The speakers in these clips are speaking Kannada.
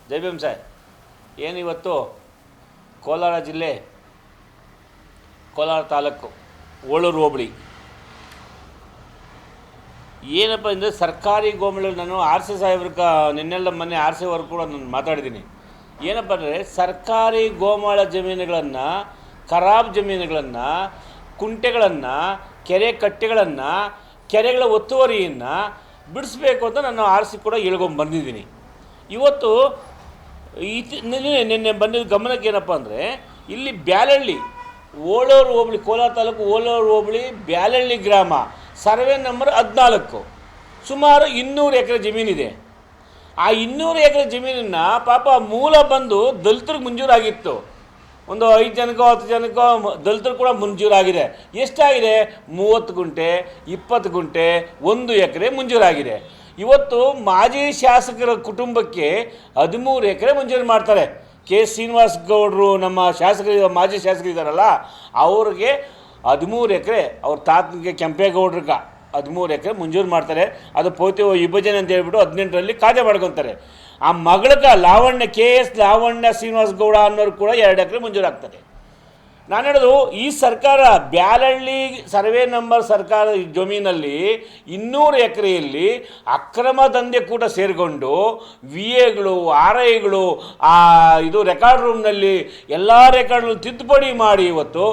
ಜೈ ಭೀಮ್ ಸಾಯ್. ಏನಿವತ್ತು ಕೋಲಾರ ಜಿಲ್ಲೆ ಕೋಲಾರ ತಾಲೂಕು ಓಳೂರು ಹೋಬಳಿ ಏನಪ್ಪ ಅಂದರೆ ಸರ್ಕಾರಿ ಗೋಮಾಳ ನಾನು ಆರ್ ಸಿ ಸಾಹೇಬ್ರ ನಿನ್ನೆಲ್ಲ ಮೊನ್ನೆ ಆರ್ ಸಿ ಅವ್ರು ಕೂಡ ನಾನು ಮಾತಾಡಿದ್ದೀನಿ. ಏನಪ್ಪ ಅಂದರೆ ಸರ್ಕಾರಿ ಗೋಮಾಳ ಜಮೀನುಗಳನ್ನು, ಖರಾಬ್ ಜಮೀನುಗಳನ್ನು, ಕುಂಟೆಗಳನ್ನು, ಕೆರೆ ಕಟ್ಟೆಗಳನ್ನು, ಕೆರೆಗಳ ಒತ್ತುವರಿಯನ್ನು ಬಿಡಿಸ್ಬೇಕು ಅಂತ ನಾನು ಆರ್ ಸಿ ಕೂಡ ಹೇಳ್ಕೊಂಬಂದಿದ್ದೀನಿ. ಇವತ್ತು ನಿನ್ನೆ ಬಂದಿದ್ದ ಗಮನಕ್ಕೆ ಏನಪ್ಪ ಅಂದರೆ ಇಲ್ಲಿ ಬ್ಯಾಲಹಳ್ಳಿ ಓಳೂರು ಹೋಬಳಿ, ಕೋಲಾರ ತಾಲೂಕು ಓಳೂರು ಹೋಬಳಿ ಬ್ಯಾಲಹಳ್ಳಿ ಗ್ರಾಮ, ಸರ್ವೆ ನಂಬರ್ 14, ಸುಮಾರು 200 ಎಕರೆ ಜಮೀನಿದೆ. ಆ 200 ಎಕರೆ ಜಮೀನನ್ನು ಪಾಪ ಮೂಲ ಬಂದು ದಲಿತರಿಗೆ ಮಂಜೂರಾಗಿತ್ತು. ಒಂದು 5 ಜನಕ್ಕೋ 10 ಜನಕ್ಕೋ ದಲಿತರು ಕೂಡ ಮಂಜೂರಾಗಿದೆ. ಎಷ್ಟಾಗಿದೆ? 30 ಗುಂಟೆ, 20 ಗುಂಟೆ, 1 ಎಕರೆ ಮಂಜೂರಾಗಿದೆ. ಇವತ್ತು ಮಾಜಿ ಶಾಸಕರ ಕುಟುಂಬಕ್ಕೆ 13 ಎಕರೆ ಮಂಜೂರು ಮಾಡ್ತಾರೆ. ಕೆ ಶ್ರೀನಿವಾಸ್ ಗೌಡರು ನಮ್ಮ ಶಾಸಕರು, ಮಾಜಿ ಶಾಸಕರಿದ್ದಾರಲ್ಲ, ಅವ್ರಿಗೆ 13 ಎಕರೆ, ಅವ್ರ ತಾತನಿಗೆ ಕೆಂಪೇಗೌಡ್ರಿಗೆ 13 ಎಕರೆ ಮಂಜೂರು ಮಾಡ್ತಾರೆ. ಅದು ಪೌತಿ ವಿಭಜನೆ ಅಂತ ಹೇಳ್ಬಿಟ್ಟು 18ರಲ್ಲಿ ಕಾಯ್ದೆ ಮಾಡ್ಕೊತಾರೆ. ಆ ಮಗಳಿಗೆ ಲಾವಣ್ಯ, KS ಲಾವಣ್ಯ ಶ್ರೀನಿವಾಸ್ ಗೌಡ ಅನ್ನೋರು ಕೂಡ 2 ಎಕರೆ ಮಂಜೂರಾಗ್ತದೆ. ನಾನು ಹೇಳೋದು, ಈ ಸರ್ಕಾರ ಬ್ಯಾಲಹಳ್ಳಿ ಸರ್ವೆ ನಂಬರ್ ಸರ್ಕಾರ ಜಮೀನಲ್ಲಿ 200 ಎಕರೆಯಲ್ಲಿ ಅಕ್ರಮ ದಂಧೆ ಕೂಡ ಸೇರಿಕೊಂಡು VAಗಳು, RIಗಳು ಇದು ರೆಕಾರ್ಡ್ ರೂಮ್ನಲ್ಲಿ ಎಲ್ಲ ರೆಕಾರ್ಡ್ಗಳು ತಿದ್ದುಪಡಿ ಮಾಡಿ ಇವತ್ತು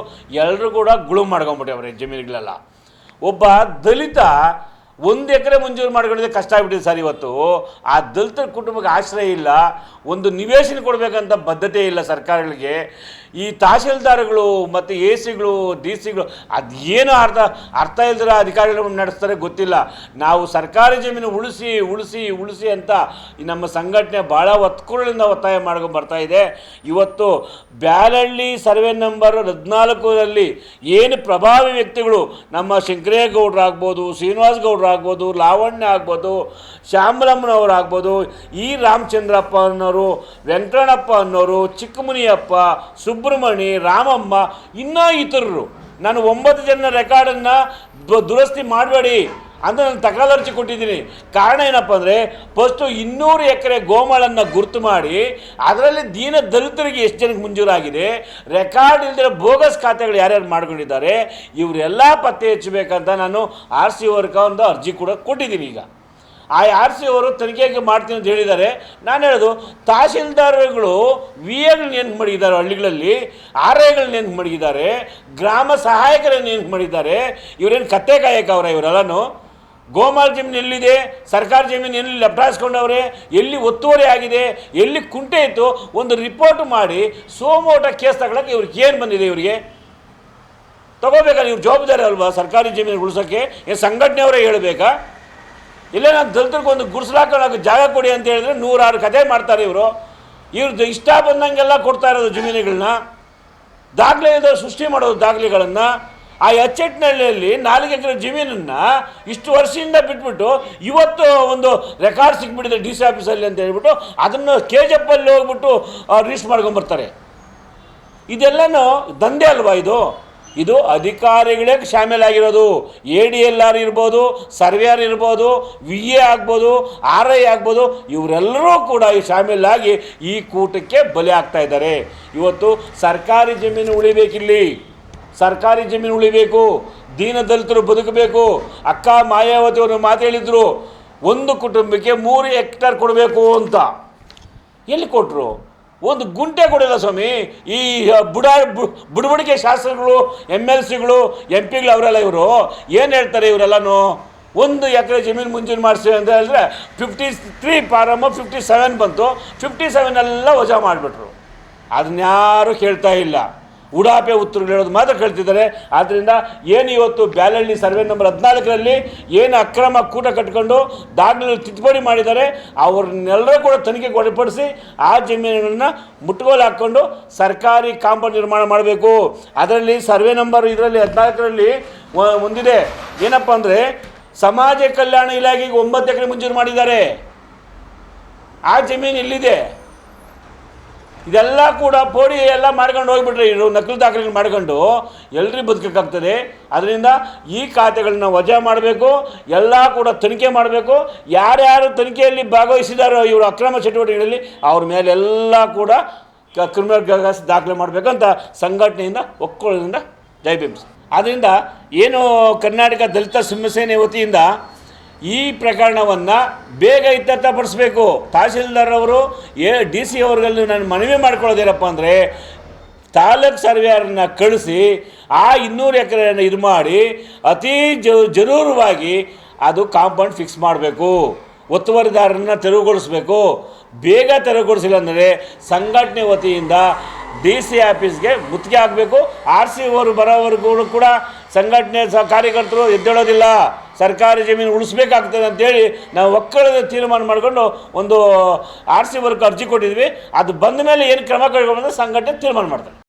ಎಲ್ಲರೂ ಕೂಡ ಗುಳು ಮಾಡ್ಕೊಂಬಿಟ್ಟವ್ರೆ ಜಮೀನುಗಳೆಲ್ಲ. ಒಬ್ಬ ದಲಿತ 1 ಎಕರೆ ಮಂಜೂರು ಮಾಡ್ಕೊಂಡಿದ್ದೆ ಕಷ್ಟ ಆಗ್ಬಿಟ್ಟಿದೆ ಸರ್. ಇವತ್ತು ಆ ದಲಿತರ ಕುಟುಂಬಕ್ಕೆ ಆಶ್ರಯ ಇಲ್ಲ, ಒಂದು ನಿವೇಶನ ಕೊಡಬೇಕಂತ ಬದ್ಧತೆ ಇಲ್ಲ ಸರ್ಕಾರಗಳಿಗೆ. ಈ ತಹಶೀಲ್ದಾರ್ಗಳು ಮತ್ತು ACಗಳು, DC ಗಳು ಅದೇನು ಅರ್ಥ ಇಲ್ದಿರೋ ಅಧಿಕಾರಿಗಳು ನಡೆಸ್ತಾರೆ ಗೊತ್ತಿಲ್ಲ. ನಾವು ಸರ್ಕಾರಿ ಜಮೀನು ಉಳಿಸಿ ಉಳಿಸಿ ಉಳಿಸಿ ಅಂತ ನಮ್ಮ ಸಂಘಟನೆ ಭಾಳ ಒತ್ತುಗಳಿಂದ ಒತ್ತಾಯ ಮಾಡ್ಕೊಂಡು ಬರ್ತಾ ಇದೆ. ಇವತ್ತು ಬ್ಯಾಲಹಳ್ಳಿ ಸರ್ವೆ ನಂಬರ್ 14ರಲ್ಲಿ ಏನು ಪ್ರಭಾವಿ ವ್ಯಕ್ತಿಗಳು, ನಮ್ಮ ಶಂಕರೇಗೌಡರಾಗ್ಬೋದು, ಶ್ರೀನಿವಾಸ್ ಗೌಡರಾಗ್ಬೋದು, ಲಾವಣ್ಯ ಆಗ್ಬೋದು, ಶ್ಯಾಮಲಮ್ಮನವರಾಗ್ಬೋದು, ಈ ರಾಮಚಂದ್ರಪ್ಪ ಅನ್ನೋರು, ವೆಂಕಟಣ್ಣಪ್ಪ ಅನ್ನೋರು, ಚಿಕ್ಕಮುನಿಯಪ್ಪ, ಸುಬ್ರಹ್ಮಣಿ, ರಾಮಮ್ಮ, ಇನ್ನೂ ಇತರರು, ನಾನು 9 ಜನ ರೆಕಾರ್ಡನ್ನು ದುರಸ್ತಿ ಮಾಡಬೇಡಿ ಅಂತ ನಾನು ತಕರಾರು ಕೊಟ್ಟಿದ್ದೀನಿ. ಕಾರಣ ಏನಪ್ಪ ಅಂದರೆ, ಫಸ್ಟು 200 ಎಕರೆ ಗೋಮಾಳನ್ನು ಗುರುತು ಮಾಡಿ ಅದರಲ್ಲಿ ದೀನ ದಲಿತರಿಗೆ ಎಷ್ಟು ಜನಕ್ಕೆ ಮಂಜೂರಾಗಿದೆ, ರೆಕಾರ್ಡ್ ಇಲ್ಲದಿರೋ ಬೋಗಸ್ ಖಾತೆಗಳು ಯಾರ್ಯಾರು ಮಾಡ್ಕೊಂಡಿದ್ದಾರೆ, ಇವರೆಲ್ಲ ಪತ್ತೆ ಹಚ್ಚಬೇಕಂತ ನಾನು RC ಅವ್ರಿಗೆ ಒಂದು ಅರ್ಜಿ ಕೂಡ ಕೊಟ್ಟಿದ್ದೀನಿ. ಈಗ ಆ RC ಅವರು ತನಿಖೆಗೆ ಮಾಡ್ತೀನಿ ಅಂತ ಹೇಳಿದ್ದಾರೆ. ನಾನು ಹೇಳೋದು, ತಹಶೀಲ್ದಾರ್ಗಳು VAಗಳನ್ನ ನೆನ್ಪು ಮಾಡಿದ್ದಾರೆ, ಹಳ್ಳಿಗಳಲ್ಲಿ RIಗಳನ್ನ ನೆನ್ಪು ಮಾಡಿದ್ದಾರೆ, ಗ್ರಾಮ ಸಹಾಯಕರನ್ನು ನೆನ್ಪು ಮಾಡಿದ್ದಾರೆ. ಇವರೇನು ಕತ್ತೆ ಕಾಯಕವ್ರೆ ಇವರೆಲ್ಲನೂ? ಗೋಮಾಳ ಜಮೀನು ಎಲ್ಲಿದೆ, ಸರ್ಕಾರಿ ಜಮೀನು ಎಲ್ಲಿ ಲಪ್ಟಾಯಿಸ್ಕೊಂಡವ್ರೆ, ಎಲ್ಲಿ ಒತ್ತುವರಿ ಆಗಿದೆ, ಎಲ್ಲಿ ಕುಂಟೆ ಇತ್ತು, ಒಂದು ರಿಪೋರ್ಟ್ ಮಾಡಿ ಸೋಮೋಟ ಕೇಸ್ ತಗೊಳಕ್ಕೆ ಇವ್ರಿಗೆ ಏನು ಬಂದಿದೆ? ಇವರಿಗೆ ತಗೋಬೇಕಾ? ಇವ್ರ ಜವಾಬ್ದಾರಿ ಅಲ್ವಾ ಸರ್ಕಾರಿ ಜಮೀನು ಉಳಿಸೋಕ್ಕೆ? ಏನು ಸಂಘಟನೆಯವರೇ ಹೇಳಬೇಕಾ? ಇಲ್ಲ ನಾನು ದಲಿತರಿಗೆ ಒಂದು ಗುಡಿಸ್ಲಾಕೊಳ್ಳೋಕೆ ಜಾಗ ಕೊಡಿ ಅಂತ ಹೇಳಿದ್ರೆ 106 ಕತೆ ಮಾಡ್ತಾರೆ ಇವರು. ಇವ್ರದ್ದು ಇಷ್ಟ ಬಂದಂಗೆಲ್ಲ ಕೊಡ್ತಾ ಇರೋದು ಜಮೀನುಗಳನ್ನ, ದಾಖಲೆ ಇಲ್ಲದೆ ಸೃಷ್ಟಿ ಮಾಡೋದು ದಾಖಲೆಗಳನ್ನು. ಆ ಎಚ್ಚೆಟ್ನಹಳ್ಳಿಯಲ್ಲಿ 4 ಎಕರೆ ಜಮೀನನ್ನು ಇಷ್ಟು ವರ್ಷದಿಂದ ಬಿಟ್ಬಿಟ್ಟು ಇವತ್ತು ಒಂದು ರೆಕಾರ್ಡ್ ಸಿಕ್ಬಿಟ್ಟಿದೆ DC ಆಫೀಸಲ್ಲಿ ಅಂತ ಹೇಳ್ಬಿಟ್ಟು ಅದನ್ನು KGF ಅಲ್ಲಿ ಹೋಗ್ಬಿಟ್ಟು ರಿಜಿಸ್ಟರ್ ಮಾಡ್ಕೊಂಬರ್ತಾರೆ. ಇದೆಲ್ಲನೂ ದಂಧೆ ಅಲ್ವಾ ಇದು? ಇದು ಅಧಿಕಾರಿಗಳೇ ಶಾಮೀಲಾಗಿರೋದು. ADLR ಇರ್ಬೋದು, ಸರ್ವೇಯರ್ ಇರ್ಬೋದು, VA ಆಗ್ಬೋದು, RI ಆಗ್ಬೋದು, ಇವರೆಲ್ಲರೂ ಕೂಡ ಈ ಶಾಮೀಲಾಗಿ ಈ ಕೂಟಕ್ಕೆ ಬಲಿ ಆಗ್ತಾ ಇದ್ದಾರೆ. ಇವತ್ತು ಸರ್ಕಾರಿ ಜಮೀನು ಉಳಿಬೇಕಿಲ್ಲಿ, ಸರ್ಕಾರಿ ಜಮೀನು ಉಳಿಬೇಕು, ದೀನ ದಲಿತರು ಬದುಕಬೇಕು. ಅಕ್ಕ ಮಾಯಾವತಿ ಅವರು ಮಾತು ಹೇಳಿದರು, ಒಂದು ಕುಟುಂಬಕ್ಕೆ 3 ಹೆಕ್ಟೇರ್ ಕೊಡಬೇಕು ಅಂತ. ಎಲ್ಲಿ ಕೊಟ್ಟರು? ಒಂದು ಗುಂಟೆ ಕೊಡಿಲ್ಲ ಸ್ವಾಮಿ. ಈ ಬುಡಬಡಿಕೆ ಶಾಸಕರು, MLCಗಳು, MP ಗಳು ಅವರೆಲ್ಲ ಇವರು ಏನು ಹೇಳ್ತಾರೆ? ಇವರೆಲ್ಲನೂ 1 ಎಕರೆ ಜಮೀನು ಮಂಜೂರು ಮಾಡಿಸ್ತೀವಿ ಅಂತ ಹೇಳಿದ್ರೆ 53 ಫಾರಮ್ಮು 57 ಬಂತು. 57 ಎಲ್ಲ ವಜಾ ಮಾಡಿಬಿಟ್ರು. ಅದನ್ಯಾರು ಕೇಳ್ತಾ ಇಲ್ಲ, ಉಡಾಪೆ ಉತ್ತರಗಳು ಹೇಳೋದು ಮಾತ್ರ ಕೇಳ್ತಿದ್ದಾರೆ. ಆದ್ದರಿಂದ ಏನು ಇವತ್ತು ಬ್ಯಾಲಹಳ್ಳಿ ಸರ್ವೆ ನಂಬರ್ 14ರಲ್ಲಿ ಏನು ಅಕ್ರಮ ಕೂಟ ಕಟ್ಕೊಂಡು ದಾಖಲೆ ತಿದ್ದುಪಡಿ ಮಾಡಿದ್ದಾರೆ, ಅವ್ರನ್ನೆಲ್ಲರೂ ಕೂಡ ತನಿಖೆಗೆ ಒಳಪಡಿಸಿ ಆ ಜಮೀನುಗಳನ್ನ ಮುಟ್ಟುಗೋಲು ಹಾಕ್ಕೊಂಡು ಸರ್ಕಾರಿ ಕಾಂಪೌಂಡ್ ನಿರ್ಮಾಣ ಮಾಡಬೇಕು. ಅದರಲ್ಲಿ ಸರ್ವೆ ನಂಬರ್ ಇದರಲ್ಲಿ 14ರಲ್ಲಿ ಒಂದಿದೆ, ಏನಪ್ಪ ಅಂದರೆ ಸಮಾಜ ಕಲ್ಯಾಣ ಇಲಾಖೆಗೆ 9 ಎಕರೆ ಮಂಜೂರು ಮಾಡಿದ್ದಾರೆ. ಆ ಜಮೀನು ಎಲ್ಲಿದೆ? ಇದೆಲ್ಲ ಕೂಡ ಪೋಡಿ ಎಲ್ಲ ಮಾಡ್ಕೊಂಡು ಹೋಗ್ಬಿಟ್ರೆ ಇವರು ನಕಲು ದಾಖಲೆಗಳು ಮಾಡ್ಕೊಂಡು ಎಲ್ರಿಗೂ ಬದುಕೋಕ್ಕಾಗ್ತದೆ. ಅದರಿಂದ ಈ ಖಾತೆಗಳನ್ನ ವಜಾ ಮಾಡಬೇಕು, ಎಲ್ಲ ಕೂಡ ತನಿಖೆ ಮಾಡಬೇಕು. ಯಾರ್ಯಾರು ತನಿಖೆಯಲ್ಲಿ ಭಾಗವಹಿಸಿದಾರೋ ಇವರು ಅಕ್ರಮ ಚಟುವಟಿಕೆಗಳಲ್ಲಿ ಅವ್ರ ಮೇಲೆಲ್ಲ ಕೂಡ ಕ್ರಿಮಿನಲ್ ಕೇಸ್ ದಾಖಲೆ ಮಾಡಬೇಕಂತ ಸಂಘಟನೆಯಿಂದ ಒಕ್ಕೊಳ್ಳೋದ್ರಿಂದ ಜೈ ಭೀಮ್. ಆದ್ದರಿಂದ ಏನು ಕರ್ನಾಟಕ ದಲಿತ ಸಿಂಹಸೇನೆ ವತಿಯಿಂದ ಈ ಪ್ರಕರಣವನ್ನು ಬೇಗ ಇತ್ಯರ್ಥಪಡಿಸಬೇಕು. ತಹಸೀಲ್ದಾರ್ ಅವರು ಡಿ ಸಿ ಅವರಲ್ಲಿ ನಾನು ಮನವಿ ಮಾಡ್ಕೊಳ್ಳೋದೇನಪ್ಪ ಅಂದರೆ, ತಾಲೂಕು ಸರ್ವೇಯರನ್ನ ಕಳಿಸಿ ಆ 200 ಎಕರೆಯನ್ನು ಇದು ಮಾಡಿ ಅತಿ ಜರೂರವಾಗಿ ಅದು ಕಾಂಪೌಂಡ್ ಫಿಕ್ಸ್ ಮಾಡಬೇಕು, ಒತ್ತುವರಿದಾರರನ್ನ ತೆರವುಗೊಳಿಸಬೇಕು. ಬೇಗ ತೆರವುಗೊಳಿಸಿಲ್ಲ ಅಂದರೆ ಸಂಘಟನೆ ವತಿಯಿಂದ ಡಿ ಸಿ ಆಫೀಸ್ಗೆ ಮುತ್ತಿಗೆ ಆಗಬೇಕು. ಆರ್ ಸಿ ಅವರು ಬರೋವರೆಗೂ ಕೂಡ ಸಂಘಟನೆ ಕಾರ್ಯಕರ್ತರು ಎದ್ದೇಳೋದಿಲ್ಲ. ಸರ್ಕಾರಿ ಜಮೀನು ಉಳಿಸ್ಬೇಕಾಗ್ತದೆ ಅಂತೇಳಿ ನಾವು ಒಕ್ಕಳದ ತೀರ್ಮಾನ ಮಾಡಿಕೊಂಡು ಒಂದು ಆರ್ ಸಿ ವರ್ಕ್ ಅರ್ಜಿ ಕೊಟ್ಟಿದ್ವಿ. ಅದು ಬಂದ ಮೇಲೆ ಏನು ಕ್ರಮ ಕೈಗೊಳ್ಳೋದು ಸಂಘಟನೆ ತೀರ್ಮಾನ ಮಾಡ್ತಾರೆ.